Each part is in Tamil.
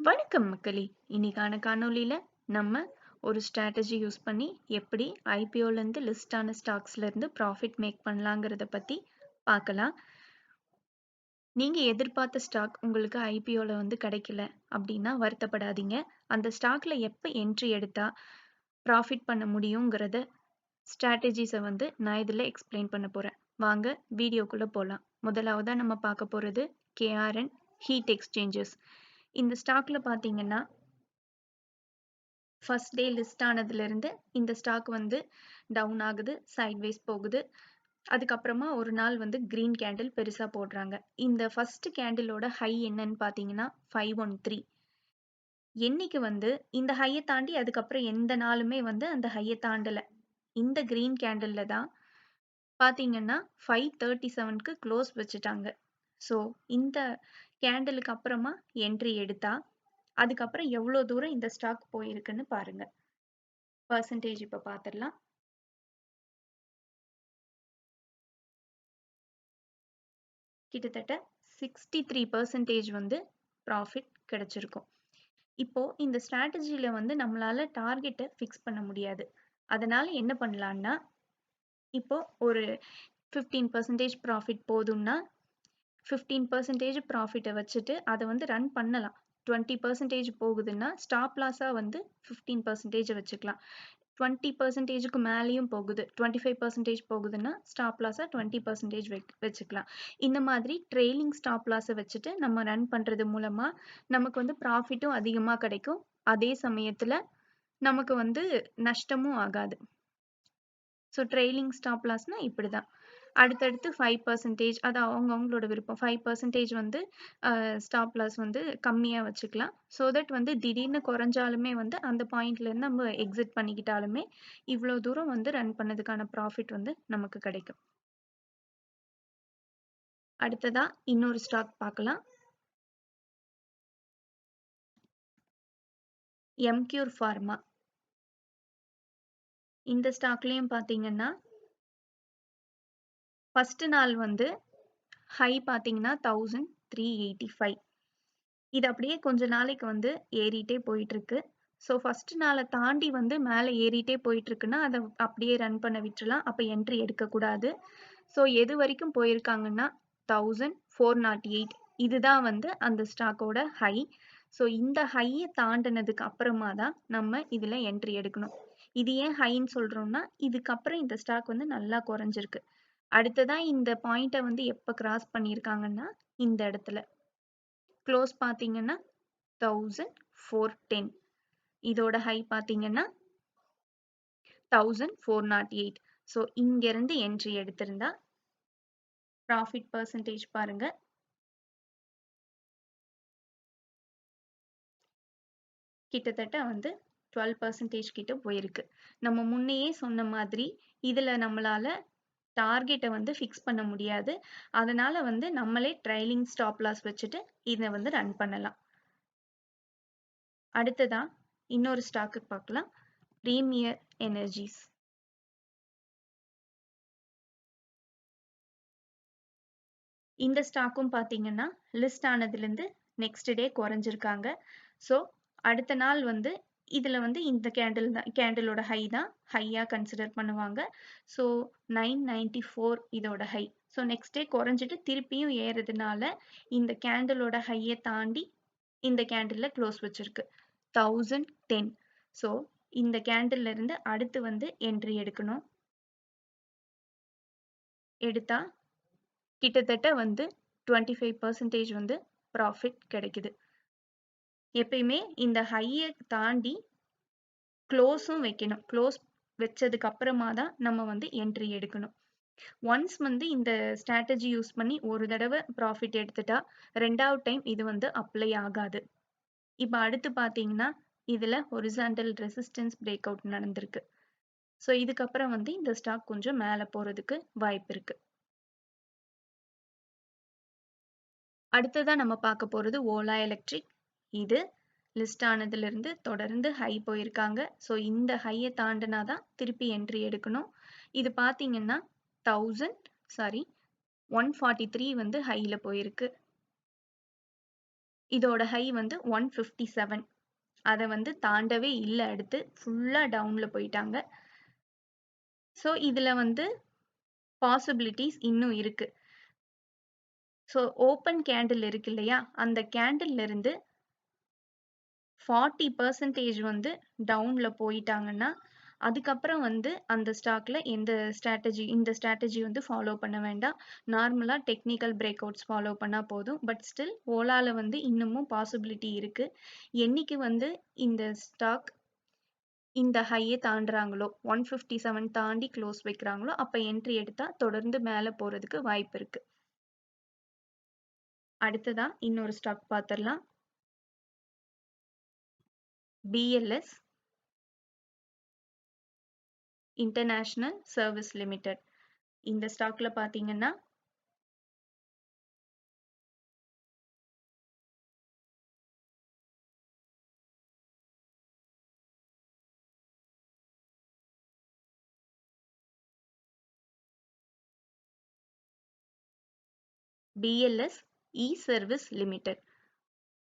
வணக்கம் மக்களே! இன்னைக்கான காணொளியில நம்ம ஒரு ஸ்ட்ராட்டஜி யூஸ் பண்ணி எப்படி ஐபிஓலேருந்து லிஸ்ட் ஆன ஸ்டாக்ஸ்லேருந்து ப்ராஃபிட் மேக் பண்ணலாங்கிறத பத்தி பார்க்கலாம். நீங்க எதிர்பார்த்த ஸ்டாக் உங்களுக்கு ஐபிஓல கிடைக்கல அப்படின்னா வருத்தப்படாதீங்க. அந்த ஸ்டாக்ல எப்ப என்ட்ரி எடுத்தா ப்ராஃபிட் பண்ண முடியுங்கிறத ஸ்ட்ராட்டஜிஸ நான் இதில எக்ஸ்பிளைன் பண்ண போறேன். வாங்க வீடியோக்குள்ள போலாம். முதலாவதா நம்ம பார்க்க போறது கேஆர்என் ஹீட் எக்ஸ்சேஞ்சர்ஸ். இந்த ஸ்டாக்ல பார்த்தீங்கன்னா ஃபர்ஸ்ட் டே லிஸ்ட் ஆனதுலேருந்து இந்த ஸ்டாக் டவுன் ஆகுது, சைட்வேஸ் போகுது. அதுக்கப்புறமா ஒரு நாள் கிரீன் கேண்டில் பெருசா போடுறாங்க. இந்த ஃபர்ஸ்ட் கேண்டிலோட ஹை என்னன்னு பார்த்தீங்கன்னா 513. என்னைக்கு இந்த ஹைய தாண்டி அதுக்கப்புறம் எந்த நாளுமே அந்த ஹைய தாண்டல. இந்த கிரீன் கேண்டில்ல தான் பார்த்தீங்கன்னா 537க்கு க்ளோஸ் வச்சுட்டாங்க. ஸோ இந்த கேண்டிலுக்கு அப்புறமா என்ட்ரி எடுத்தா அதுக்கப்புறம் எவ்வளோ தூரம் இந்த ஸ்டாக் போயிருக்குன்னு பாருங்க. பெர்சன்டேஜ் இப்ப பார்த்துடலாம். கிட்டத்தட்ட 63% ப்ராஃபிட் கிடைச்சிருக்கும். இப்போ இந்த ஸ்ட்ராட்டஜில நம்மளால டார்கெட்டை ஃபிக்ஸ் பண்ண முடியாது. அதனால என்ன பண்ணலாம்னா, இப்போ ஒரு 15% ப்ராஃபிட் போதும்னா 15% ப்ராஃபிட்டை வச்சுட்டு அதை ரன் பண்ணலாம். 20% போகுதுன்னா ஸ்டாப் லாஸா 15% வச்சுக்கலாம். 20%க்கு மேலேயும் போகுது, 25% போகுதுன்னா ஸ்டாப் லாஸா 20% வச்சுக்கலாம். இந்த மாதிரி ட்ரெய்லிங் ஸ்டாப் லாஸை வச்சுட்டு நம்ம ரன் பண்றது மூலமா நமக்கு ப்ராஃபிட்டும் அதிகமா கிடைக்கும். அதே சமயத்துல நமக்கு நஷ்டமும் ஆகாது. ஸோ ட்ரெய்லிங் ஸ்டாப் லாஸ்னா இப்படிதான். அடுத்தடுத்து 5% அது அவங்கவங்களோட விருப்பம். 5% ஸ்டாப் லாஸ் கம்மியா வச்சுக்கலாம். ஸோ தட் திடீர்னு குறைஞ்சாலுமே அந்த பாயிண்ட்ல இருந்து நம்ம எக்ஸிட் பண்ணிக்கிட்டாலுமே இவ்வளோ தூரம் ரன் பண்ணதுக்கான ப்ராஃபிட் நமக்கு கிடைக்கும். அடுத்ததா இன்னொரு ஸ்டாக் பார்க்கலாம். எம்க்யூர் ஃபார்மா. இந்த ஸ்டாக்லயும் பார்த்தீங்கன்னா ஃபர்ஸ்ட் நாள் ஹை பார்த்தீங்கன்னா 1385. இது அப்படியே கொஞ்ச நாளைக்கு ஏறிட்டே போயிட்டு இருக்கு. ஸோ ஃபர்ஸ்ட் நாளை தாண்டி மேலே ஏறிட்டே போயிட்டு இருக்குன்னா அதை அப்படியே ரன் பண்ண விட்டுறலாம். அப்போ என்ட்ரி எடுக்கக்கூடாது. ஸோ எது வரைக்கும் போயிருக்காங்கன்னா 1408. இதுதான் அந்த ஸ்டாக்கோட ஹை. ஸோ இந்த ஹையை தாண்டினதுக்கு அப்புறமா தான் நம்ம இதில் என்ட்ரி எடுக்கணும். இது ஏன் ஹைன்னு சொல்றோம்னா இதுக்கப்புறம் இந்த ஸ்டாக் நல்லா குறைஞ்சிருக்கு. அடுத்ததா இந்த பாயிண்ட்டை எப்போ கிராஸ் பண்ணியிருக்காங்கன்னா இந்த இடத்துல க்ளோஸ் பார்த்தீங்கன்னா 1410. இதோட ஹை பார்த்தீங்கன்னா 1408. ஸோ இங்கிருந்து என்ட்ரி எடுத்திருந்தா ப்ராஃபிட் பெர்சன்டேஜ் பாருங்க. கிட்டத்தட்ட 12% கிட்ட போயிருக்கு. நம்ம முன்னையே சொன்ன மாதிரி இதுல நம்மளால டார்கெட்டை ஃபிக்ஸ் பண்ண முடியாது. அதனால நம்மளே ட்ரைலிங் ஸ்டாப் லாஸ் வச்சுட்டு இதை ரன் பண்ணலாம். அடுத்ததா இன்னொரு ஸ்டாக்கு பார்க்கலாம். Premier energies. இந்த ஸ்டாக்கும் பார்த்தீங்கன்னா லிஸ்ட் ஆனதுலேருந்து நெக்ஸ்ட் டே குறைஞ்சிருக்காங்க. ஸோ அடுத்த நாள் இதில் இந்த கேண்டிலோட ஹை தான் ஹையாக கன்சிடர் பண்ணுவாங்க. ஸோ 994 இதோட ஹை. ஸோ நெக்ஸ்ட் டே குறைஞ்சிட்டு திருப்பியும் ஏறதுனால இந்த கேண்டிலோட ஹையை தாண்டி இந்த கேண்டிலில் க்ளோஸ் வச்சிருக்கு 1010. ஸோ இந்த கேண்டில்ல இருந்து அடுத்து என்ட்ரி எடுக்கணும். எடுத்தா கிட்டத்தட்ட 25% ப்ராஃபிட் கிடைக்குது. எப்பயுமே இந்த ஹையை தாண்டி க்ளோஸும் வைக்கணும். க்ளோஸ் வச்சதுக்கு அப்புறமா தான் நம்ம என்ட்ரி எடுக்கணும். ஒன்ஸ் இந்த ஸ்ட்ராட்டஜி யூஸ் பண்ணி ஒரு தடவை ப்ராஃபிட் எடுத்துட்டா ரெண்டாவது டைம் இது அப்ளை ஆகாது. இப்போ அடுத்து பார்த்தீங்கன்னா இதுல ஹொரிசாண்டல் ரெசிஸ்டன்ஸ் பிரேக் அவுட் நடந்திருக்கு. ஸோ இதுக்கப்புறம் இந்த ஸ்டாக் கொஞ்சம் மேலே போறதுக்கு வாய்ப்பு இருக்கு. அடுத்ததா நம்ம பார்க்க போறது ஓலா எலக்ட்ரிக். இது லிஸ்ட் ஆனதுலேருந்து தொடர்ந்து ஹை போயிருக்காங்க. ஸோ இந்த ஹையை தாண்டினா தான் திருப்பி என்ட்ரி எடுக்கணும். இது பார்த்தீங்கன்னா 143 ஹையில் போயிருக்கு. இதோட ஹை வந்து 157. அதை வந்து தாண்டவே இல்லை, அடுத்து ஃபுல்லா டவுன்ல போயிட்டாங்க. ஸோ இதுல வந்து பாசிபிலிட்டிஸ் இன்னும் இருக்கு. ஸோ ஓப்பன் கேண்டில் இருக்கு இல்லையா, அந்த கேண்டில்ல இருந்து 40% வந்து டவுன்ல போயிட்டாங்கன்னா அதுக்கப்புறம் வந்து அந்த ஸ்டாக்ல இந்த ஸ்ட்ராட்டஜி வந்து ஃபாலோ பண்ண வேண்டாம். நார்மலா டெக்னிக்கல் பிரேக் அவுட்ஸ் ஃபாலோ பண்ணா போதும். பட் ஸ்டில் ஓலால வந்து இன்னமும் பாசிபிலிட்டி இருக்கு. என்னைக்கு வந்து இந்த ஸ்டாக் இந்த ஹையை தாண்டுறாங்களோ 157 தாண்டி க்ளோஸ் வைக்கிறாங்களோ அப்ப என்ட்ரி எடுத்தா தொடர்ந்து மேல போறதுக்கு வாய்ப்பு இருக்கு. அடுத்ததா இன்னொரு ஸ்டாக் பார்த்திடலாம். BLS international service limited. இந்த ஸ்டாக்ல பாத்தீங்கன்னா பிஎல்எஸ் இ சர்வீஸ் லிமிடெட்.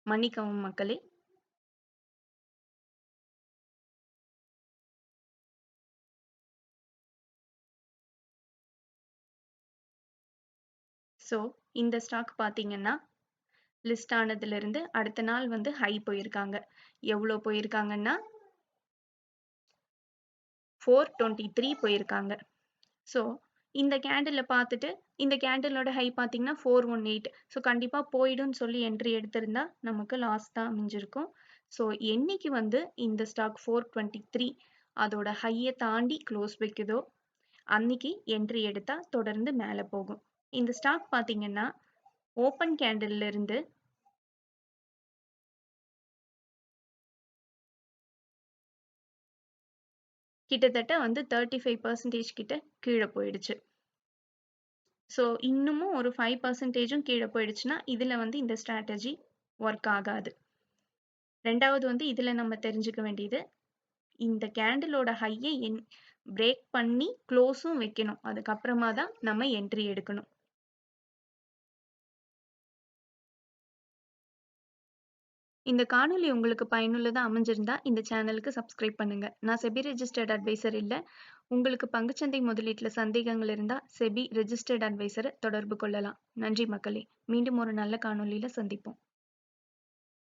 மன்னிக்கவும் மக்களே. ஸோ இந்த ஸ்டாக் பார்த்தீங்கன்னா லிஸ்ட் ஆனதுல இருந்து அடுத்த நாள் வந்து ஹை போயிருக்காங்க. எவ்வளோ போயிருக்காங்கன்னா 423 போயிருக்காங்க. ஸோ இந்த கேண்டில் பார்த்துட்டு இந்த கேண்டிலோட ஹை பார்த்தீங்கன்னா 418. ஸோ கண்டிப்பா போயிடும்னு சொல்லி என்ட்ரி எடுத்திருந்தா நமக்கு லாஸ் தான் அமைஞ்சிருக்கும். ஸோ என்னைக்கு வந்து இந்த ஸ்டாக் 423 அதோட ஹையை தாண்டி க்ளோஸ் வைக்குதோ அன்னைக்கு என்ட்ரி எடுத்தா தொடர்ந்து மேலே போகும். இந்த ஸ்டாக் பார்த்தீங்கன்னா ஓப்பன் கேண்டில்ல இருந்து கிட்டத்தட்ட வந்து 35% கிட்ட கீழே போயிடுச்சு. ஸோ இன்னமும் ஒரு 5%ம் கீழே போயிடுச்சுன்னா இதுல வந்து இந்த ஸ்ட்ராட்டஜி ஒர்க் ஆகாது. ரெண்டாவது வந்து இதுல நம்ம தெரிஞ்சுக்க வேண்டியது, இந்த கேண்டிலோட ஹையை பிரேக் பண்ணி க்ளோஸும் வைக்கணும். அதுக்கப்புறமா தான் நம்ம என்ட்ரி எடுக்கணும். இந்த காணொளி உங்களுக்கு பயனுள்ளதா அமைஞ்சிருந்தா இந்த சேனலுக்கு சப்ஸ்கிரைப் பண்ணுங்க. நான் செபி ரெஜிஸ்டர்ட் அட்வைசர் இல்ல. உங்களுக்கு பங்குச்சந்தை முதலீட்டுல சந்தேகங்கள் இருந்தா செபி ரெஜிஸ்டர்ட் அட்வைசரை தொடர்பு கொள்ளலாம். நன்றி மக்களே. மீண்டும் ஒரு நல்ல காணொளியில சந்திப்போம்.